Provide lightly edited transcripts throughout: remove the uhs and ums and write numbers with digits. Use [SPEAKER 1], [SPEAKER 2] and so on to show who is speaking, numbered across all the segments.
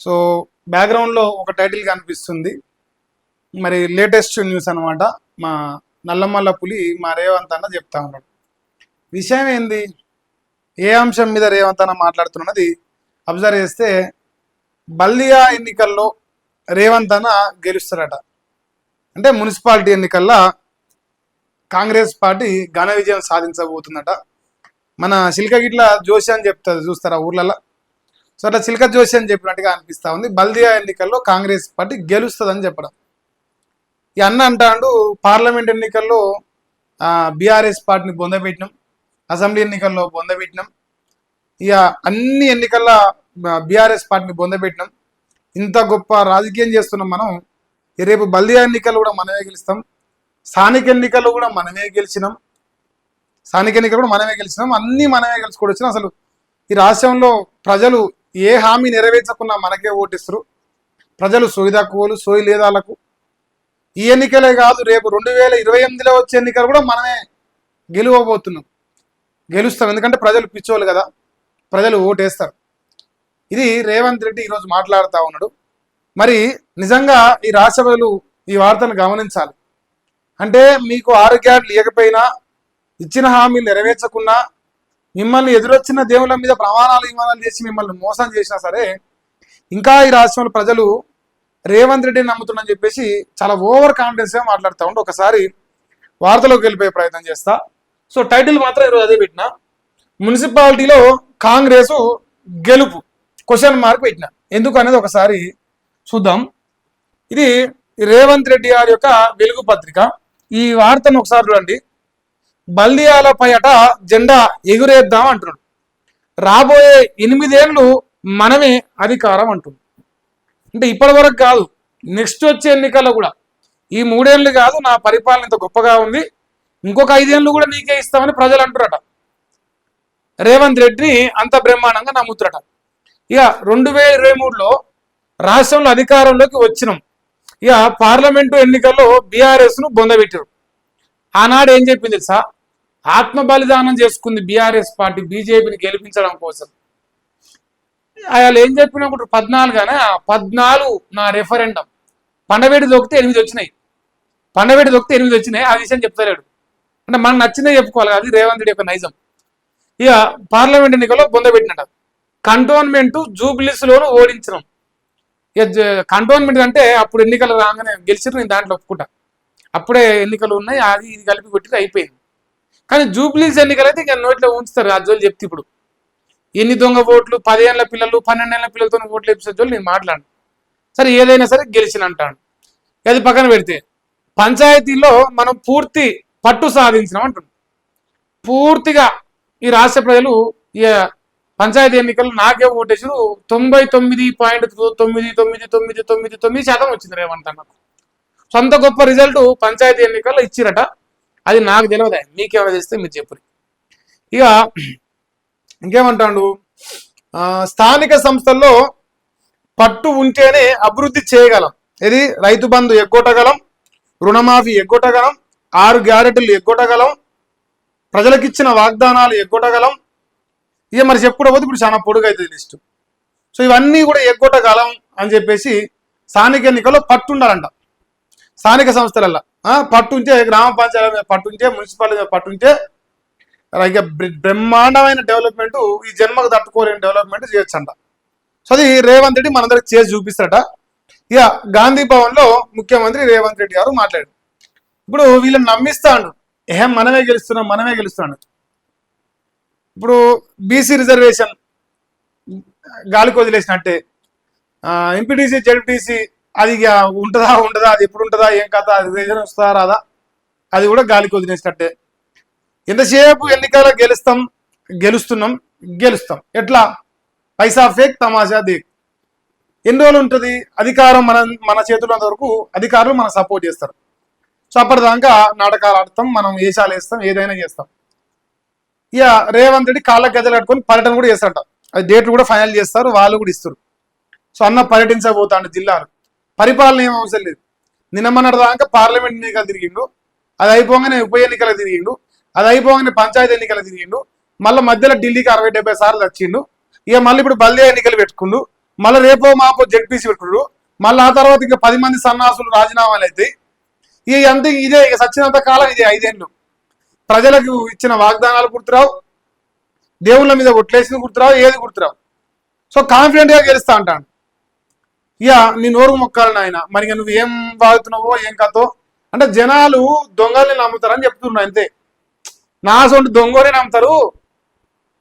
[SPEAKER 1] So బ్యాక్గ్రౌండ్లో ఒక title కనిపిస్తుంది. మరి లేటెస్ట్ న్యూస్ అనమాట. మా నల్లమల్ల పులి మా రేవంత్ అన్న చెప్తా ఉన్నాడు. విషయం ఏంది, ఏ అంశం మీద రేవంత్ అన్న మాట్లాడుతున్నది అబ్జర్వ్ చేస్తే, బల్దియా ఎన్నికల్లో రేవంత్ అన్న గెలుస్తారట. అంటే మున్సిపాలిటీ ఎన్నికల్లో కాంగ్రెస్ పార్టీ ఘన విజయం సాధించబోతుందట. మన చిలకగిట్ల జోషి అని చెప్తుంది, చూస్తారా ఊర్లలో. సో అట్లా చిలక జోషి అని చెప్పినట్టుగా అనిపిస్తూ ఉంది. బల్దియా ఎన్నికల్లో కాంగ్రెస్ పార్టీ గెలుస్తుందని చెప్పడం. ఈ అన్న అంటాడు, పార్లమెంట్ ఎన్నికల్లో బీఆర్ఎస్ పార్టీని బొందబెట్టినాం, అసెంబ్లీ ఎన్నికల్లో బొందబెట్టినాం, ఇక అన్ని ఎన్నికల్లో బీఆర్ఎస్ పార్టీని బొందబెట్టినాం. ఇంత గొప్ప రాజకీయం చేస్తున్నాం మనం. రేపు బల్దియా ఎన్నికలు కూడా మనమే గెలుస్తాం, స్థానిక ఎన్నికల్లో కూడా మనమే గెలిచినాం, అన్నీ మనమే గెలుచుకోవడం వచ్చినాం. అసలు ఈ రాష్ట్రంలో ప్రజలు ఏ హామీ నెరవేర్చకున్నా మనకే ఓటిస్తారు. ప్రజలు సోయి తక్కువలు, సోయి లేదాలకు. ఈ ఎన్నికలే కాదు, రేపు 2028లో వచ్చే ఎన్నికలు కూడా మనమే గెలుస్తాం. ఎందుకంటే ప్రజలు పిచ్చోళ్ళు కదా, ప్రజలు ఓటేస్తారు. ఇది రేవంత్ రెడ్డి ఈరోజు మాట్లాడుతూ ఉన్నాడు. మరి నిజంగా ఈ రాష్ట్ర ప్రజలు ఈ వార్తను గమనించాలి. అంటే మీకు 6 గ్యారెంటీలు లేకపోయినా, ఇచ్చిన హామీలు నెరవేర్చకున్నా, మిమ్మల్ని ఎదురొచ్చిన దేవుళ్ళ మీద ప్రమాణాలు చేసి మిమ్మల్ని మోసం చేసినా సరే, ఇంకా ఈ రాష్ట్రంలో ప్రజలు రేవంత్ రెడ్డిని నమ్ముతున్నారని చెప్పేసి చాలా ఓవర్ కాన్ఫిడెన్స్గా మాట్లాడుతూ ఉంటే, ఒకసారి వార్తలోకి వెళ్ళిపోయే ప్రయత్నం చేస్తా. సో టైటిల్ మాత్రం ఈరోజు అదే పెట్టిన, మున్సిపాలిటీలో కాంగ్రెస్ గెలుపు ? పెట్టిన. ఎందుకు అనేది ఒకసారి చూద్దాం. ఇది రేవంత్ రెడ్డి గారి యొక్క వెలుగు పత్రిక. ఈ వార్తను ఒకసారి చూడండి. బల్దియాలపై అట జెండా ఎగురేద్దాం అంటున్నాడు. రాబోయే 8 ఏళ్ళు మనమే అధికారం అంటుంది. అంటే ఇప్పటి వరకు కాదు, నెక్స్ట్ వచ్చే ఎన్నికల్లో కూడా ఈ 3 ఏళ్ళు కాదు, నా పరిపాలన ఇంత గొప్పగా ఉంది, ఇంకొక 5 ఏళ్ళు కూడా నీకే ఇస్తామని ప్రజలు అంటురట. రేవంత్ రెడ్డిని అంత బ్రహ్మాండంగా నమ్ముతురట. ఇక 2023లో రాష్ట్రంలో అధికారంలోకి వచ్చినాం. ఇక పార్లమెంటు ఎన్నికల్లో బీఆర్ఎస్ను బొందబెట్టారు. ఆనాడు ఏం చెప్పింది తెలుసా? ఆత్మ బలిదానం చేసుకుంది బీఆర్ఎస్ పార్టీ బీజేపీని గెలిపించడం కోసం. వాళ్ళు ఏం చెప్పినప్పుడు 14 నా రెఫరెండం పండవేడి దొక్కితే 8 వచ్చినాయి. ఆ విషయం చెప్తలేడు. అంటే మనకు నచ్చిందే చెప్పుకోవాలి. అది రేవంత్ రెడ్డి యొక్క నైజం. ఇక పార్లమెంట్ ఎన్నికల్లో బొందబెట్టినట. కంటోన్మెంట్ జూబ్లీస్లోనూ ఓడించడం. ఇక కంటోన్మెంట్ అంటే అప్పుడు ఎన్నికలు రాగానే గెలిచిరు, నేను దాంట్లో ఒప్పుకుంటా. అప్పుడే ఎన్నికలు ఉన్నాయి, అది ఇది కలిపి కొట్టి అయిపోయింది. కానీ జూబ్లీస్ ఎన్నికలు అయితే ఇక నోట్లో ఉంచుతారు. రాజ్యాలు చెప్తే ఇప్పుడు ఎన్ని దొంగ ఓట్లు, 10 ఏళ్ల పిల్లలు 12 ఏళ్ల పిల్లలతో ఓట్లు వేపించే నేను మాట్లాడు. సరే ఏదైనా సరే గెలిచిన అంటాను. అది పక్కన పెడితే పంచాయతీలో మనం పూర్తి పట్టు సాధించినాం అంటుంది. పూర్తిగా ఈ రాష్ట్ర ప్రజలు ఈ పంచాయతీ ఎన్నికలు నాకే ఓటేసారు. 99.999999% వచ్చింది రేవంత్ అన్నకు. సొంత గొప్ప రిజల్ట్ పంచాయతీ ఎన్నికల్లో ఇచ్చిరట. అది నాకు తెలియదు, మీకేమైనా తెలిస్తే మీరు చెప్పరు. ఇక ఇంకేమంటాడు, స్థానిక సంస్థల్లో పట్టు ఉంటేనే అభివృద్ధి చేయగలం. ఇది రైతు బంధు ఎగ్గొట్టగలం, రుణమాఫీ ఎగ్గొట్టగలం, 6 గ్యారెంటీలు ఎగ్గొట్టగలం, ప్రజలకిచ్చిన వాగ్దానాలు ఎగ్గొట్టగలం. ఇక మరి చెప్పుకోకపోతే ఇప్పుడు చాలా పొడుగు అవుతుంది లిస్టు. సో ఇవన్నీ కూడా ఎగ్గొట్టగలం అని చెప్పేసి స్థానిక ఎన్నికల్లో పట్టు ఉండాలంట. స్థానిక సంస్థలల్లో పట్టుంటే, గ్రామ పంచాయతీ మీద పట్టుంటే, మున్సిపాలిటీ మీద పట్టుంటే ఇక బ్రహ్మాండమైన డెవలప్మెంట్, ఈ జన్మకు తట్టుకోలేని డెవలప్మెంట్ చేయొచ్చంట. సో అది రేవంత్ రెడ్డి మనందరికి చేసి చూపిస్తారట. ఇక గాంధీ భవన్లో ముఖ్యమంత్రి రేవంత్ రెడ్డి గారు మాట్లాడారు. ఇప్పుడు వీళ్ళని నమ్మిస్తాడు, మనమే గెలుస్తున్నాడు. ఇప్పుడు బీసీ రిజర్వేషన్ గాలికి వదిలేసినట్టే, ఎంపీటీసీ జెడ్పీటీసీ అది ఉంటుందా, అది ఎప్పుడు ఉంటుందా, ఏం కథ, అది రిజర్వేషన్ వస్తుందా రాదా, అది కూడా గాలికి వదిలేసినట్టే. ఎంతసేపు ఎన్నికల్లో గెలుస్తున్నాం. ఎట్లా? పైసా ఫేక్, తమాషా దేక్. ఎన్ని రోజులు ఉంటుంది అధికారం? మన చేతుల్లో వరకు అధికారులు మనం సపోర్ట్ చేస్తారు. సో అప్పటిదాకా నాటకాలు ఆడతాం, మనం వేషాలు వేస్తాం, ఏదైనా చేస్తాం. ఇక రేవంత్ రెడ్డి కాళ్ళ గద్దెలు కట్టుకొని పర్యటన కూడా చేస్తారట. అది డేట్లు కూడా ఫైనల్ చేస్తారు, వాళ్ళు కూడా ఇస్తారు. సో అన్న పర్యటించబోతాడు జిల్లాలు. పరిపాలన ఏం అవసరం లేదు. నిన్నమన్నటి దాకా పార్లమెంట్ ఎన్నికలు తిరిగిండు, అది అయిపోగానే ఉప ఎన్నికలు తిరిగిండు, అది అయిపోగానే పంచాయతీ ఎన్నికలు తిరిగిండు, మళ్ళీ మధ్యలో ఢిల్లీకి 60-70 సార్లు వచ్చిండు. ఇక మళ్ళీ ఇప్పుడు బల్దియా ఎన్నికలు పెట్టుకుండు. మళ్ళీ రేపో మాపో జడ్పీసీ పెట్టుకుంటారు, మళ్ళీ ఆ తర్వాత ఇంకా 10 మంది సన్నాసులు రాజీనామాలు అయితే ఇక అంతే. ఇదే ఇక సచ్చినంత కాలం ఇదే 5 ఏళ్ళు. ప్రజలకు ఇచ్చిన వాగ్దానాలు గుర్తురావు, దేవుళ్ళ మీద ఒట్లేసింది గుర్తురావు, ఏది గుర్తురావు. సో కాన్ఫిడెంట్ గా గెలుస్తా అంటాను. ఇక నీ నోరు మొక్కాలని ఆయన, మరి నువ్వు ఏం వాగుతున్నావో ఏం కథో అంటే జనాలు దొంగల్ని నమ్ముతారని చెప్తున్నా అంతే. నా సొంటి దొంగనే నమ్ముతారు,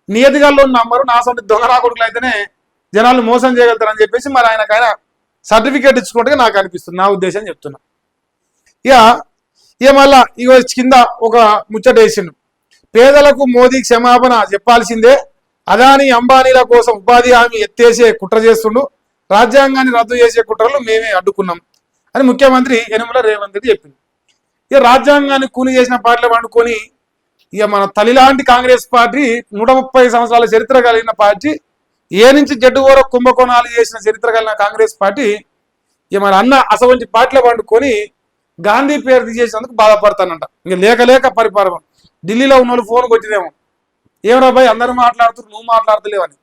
[SPEAKER 1] నియతిగాల్లో నమ్మరు. నా సొంటి దొంగ నా కొడుకులు అయితేనే జనాలు మోసం చేయగలుగుతారని చెప్పేసి మరి ఆయనకైనా సర్టిఫికేట్ ఇచ్చుకుంటే నాకు అనిపిస్తుంది, నా ఉద్దేశం చెప్తున్నా. ఇక మళ్ళా ఇక కింద ఒక ముచ్చట వేసిండు, పేదలకు మోదీ క్షమాపణ చెప్పాల్సిందే, అదానీ అంబానీల కోసం ఉపాధి హామీ ఎత్తేసే కుట్ర చేస్తుండు, రాజ్యాంగాన్ని రద్దు చేసే కుట్రలు మేమే అడ్డుకున్నాం అని ముఖ్యమంత్రి యనమల రేవంత్ రెడ్డి చెప్పింది. ఇక రాజ్యాంగాన్ని కూని చేసిన పార్టీలు వండుకొని ఇక మన తల్లిలాంటి కాంగ్రెస్ పార్టీ 130 సంవత్సరాల చరిత్ర కలిగిన పార్టీ, ఏ నుంచి జడ్డు వరకు కుంభకోణాలు చేసిన చరిత్ర కలిగిన కాంగ్రెస్ పార్టీ ఇక మన అన్న అసవంటి పార్టీలు వండుకొని గాంధీ పేరు తీసేసినందుకు బాధపడతానంట. ఇంక లేక పరిపాలన ఢిల్లీలో ఉన్న వాళ్ళు ఫోన్ కొట్టిదేమో, ఏమరా భయ్ అందరూ మాట్లాడుతున్నారు నువ్వు మాట్లాడతలేవని.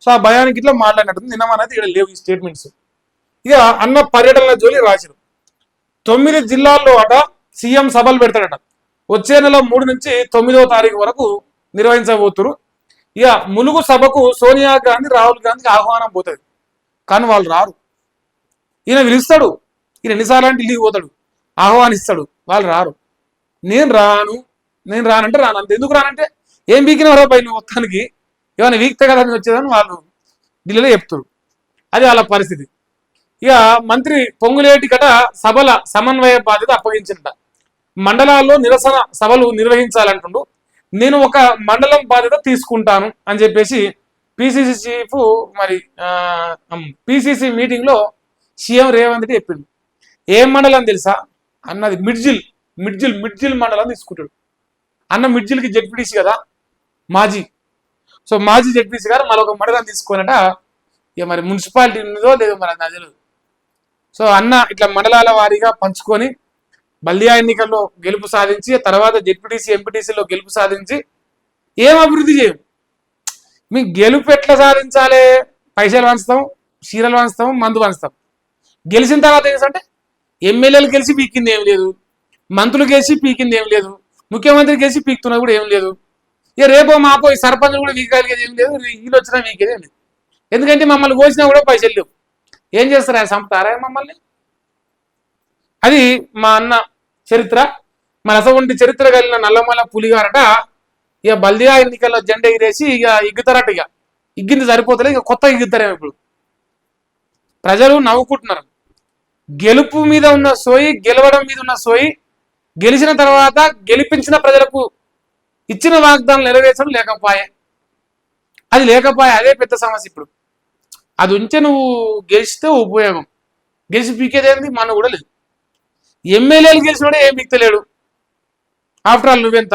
[SPEAKER 1] సో ఆ భయానికి ఇట్లా మాట్లాడినట్టు నిన్నమనేది ఇక్కడ లేవు ఈ స్టేట్మెంట్స్. ఇక అన్న పర్యటనల జోలి రాశారు. 9 జిల్లాల్లో అట సీఎం సభలు పెడతాడట. వచ్చే నెల 3 నుంచి 9వ తారీఖు వరకు నిర్వహించబోతున్నారు. ఇక ములుగు సభకు సోనియా గాంధీ రాహుల్ గాంధీకి ఆహ్వానం పోతుంది, కానీ వాళ్ళు రారు. ఈయన పిలుస్తాడు, ఈయన ఎన్నిసార్లు అంటే ఢిల్లీకి పోతాడు, ఆహ్వానిస్తాడు, వాళ్ళు రారు. నేను రానంటే రాను అంతే. ఎందుకు రానంటే ఏం వీకినవరా పై నువ్వు మొత్తానికి, ఏమైనా వీక్తే కదా అని వచ్చేదని వాళ్ళు ఢిల్లీలో చెప్తారు. అది వాళ్ళ పరిస్థితి. ఇక మంత్రి పొంగులేటి గట సభల సమన్వయ బాధ్యత అప్పగించినట. మండలాల్లో నిరసన సభలు నిర్వహించాలంటుండు, నేను ఒక మండలం బాధ్యత తీసుకుంటాను అని చెప్పేసి పిసిసి చీఫ్ మరి పిసిసి మీటింగ్ లో సీఎం రేవంత్ రెడ్డి చెప్పిండు. ఏం మండలం తెలుసా అన్నది? మిడ్జిల్ మండలం తీసుకుంటాడు అన్న. మిడ్జిల్కి జెడ్పీటీసీ కదా మాజీ. సో మాజీ జెడ్పీసీ గారు మరొక మండలం తీసుకోనట. ఇక మరి మున్సిపాలిటీ ఉన్నదో లేదో మరి అది తెలియదు. సో అన్న ఇట్లా మండలాల వారీగా పంచుకొని బల్దియా ఎన్నికల్లో గెలుపు సాధించి, తర్వాత జెడ్పీటీసీ ఎంపీటీసీలో గెలుపు సాధించి ఏం అభివృద్ధి చేయం. మీకు గెలుపు ఎట్లా సాధించాలి? పైసలు వంచుతాం, చీరలు వంచుతాం, మందు వంచుతాం. గెలిచిన తర్వాత ఏంటంటే ఎమ్మెల్యేలు గెలిచి పీకింది ఏం లేదు, మంత్రులు గెలిచి పీకింది ఏం లేదు, ముఖ్యమంత్రి గెలిచి పీకుతున్నా కూడా ఏం లేదు. ఇక రేపో మాపో ఈ సర్పంచ్ కూడా వీకగలిగేది ఏం లేదు, వీళ్ళు వచ్చినా వీకేది ఏం లేదు. ఎందుకంటే మమ్మల్ని కోసినా కూడా పైసలు లేవు. ఏం చేస్తారా? చంపుతారా మమ్మల్ని? అది మా అన్న చరిత్ర. మన అసవంటి చరిత్ర కలిగిన నల్లమల పులిగారట ఇక బల్దియా ఎన్నికల్లో జెండా ఎగిరేసి ఇక ఇగ్గుతారట. ఇక ఇగ్గింది సరిపోతలే, ఇక కొత్తగా ఇగ్గుతారేమో. ఇప్పుడు ప్రజలు నవ్వుకుంటున్నారు. గెలుపు మీద ఉన్న సోయి, గెలవడం మీద ఉన్న సోయి, గెలిచిన తర్వాత గెలిపించిన ప్రజలకు ఇచ్చిన వాగ్దానం నెరవేర్చడం లేకపోయే. అది లేకపోయే, అదే పెద్ద సమస్య. ఇప్పుడు అది ఉంటే నువ్వు గెలిస్తే ఉపయోగం, గెలిచి పీకేదేంది మన కూడా లేదు. ఎమ్మెల్యేలు గెలిచినోడే ఏం పీక్తలేడు. ఆఫ్టర్ ఆల్ నువ్వెంత